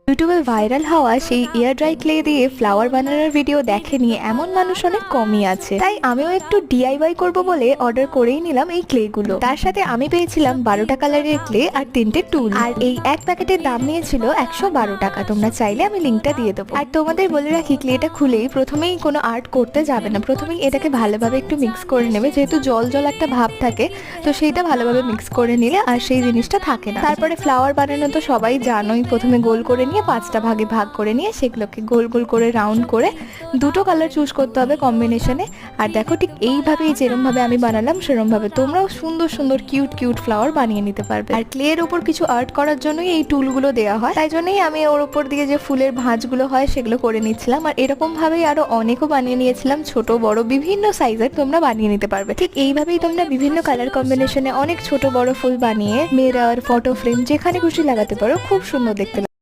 ইউটিউবে ভাইরাল হওয়া সেই এয়ার ড্রাই ক্লে দিয়ে ফ্লাওয়ার বানানোর ভিডিও দেখেনি এমন মানুষ অনেক কমই আছে। তাই আমিও একটু ডিআইওয়াই করব বলে অর্ডার করেই নিলাম এই ক্লে গুলো। তার সাথে আমি পেয়েছিলাম 12টা কালারের ক্লে আর 3টে টুল। আর এই এক প্যাকেটের দাম নিয়েছিল 112 টাকা। তোমরা চাইলে আমি লিঙ্কটা দিয়ে দেবো। আর তোমাদের বলে রাখি, ক্লেটা খুলেই প্রথমেই কোনো আর্ট করতে যাবে না, প্রথমেই এটাকে ভালোভাবে একটু মিক্স করে নেবে, যেহেতু জল জল একটা ভাব থাকে, তো সেইটা ভালোভাবে মিক্স করে নিলে আর সেই জিনিসটা থাকে না। তারপরে ফ্লাওয়ার বানানো তো সবাই জানোই, প্রথমে গোল করে নিয়ে 5টা ভাগে ভাগ করে নিয়ে সেগুলোকে গোল গোল করে রাউন্ড করে 2টো কালার চুজ করতে হবে কম্বিনেশনে। আর দেখো ঠিক এইভাবেই যেরমভাবে আমি বানালাম সেরমভাবে তোমরাও সুন্দর সুন্দর কিউট কিউট ফ্লাওয়ার বানিয়ে নিতে পারবে। আর ক্লের ওপর কিছু আর্ট করার জন্যই এই টুলগুলো দেওয়া হয়, তাই জন্যই আমি ওর ওপর দিয়ে যে ফুলের ভাঁজগুলো হয় সেগুলো করে নিচ্ছিলাম। আর এরকম ভাবেই আরো অনেকও বানিয়ে নিয়েছিলাম, ছোট বড় বিভিন্ন সাইজের তোমরা বানিয়ে নিতে পারবে। ঠিক এইভাবেই তোমরা বিভিন্ন কালার কম্বিনেশনে অনেক ছোট বড় ফুল বানিয়ে মিরর, ফটো ফ্রেম যেখানে খুশি লাগাতে পারো, খুব সুন্দর দেখতে লাগে।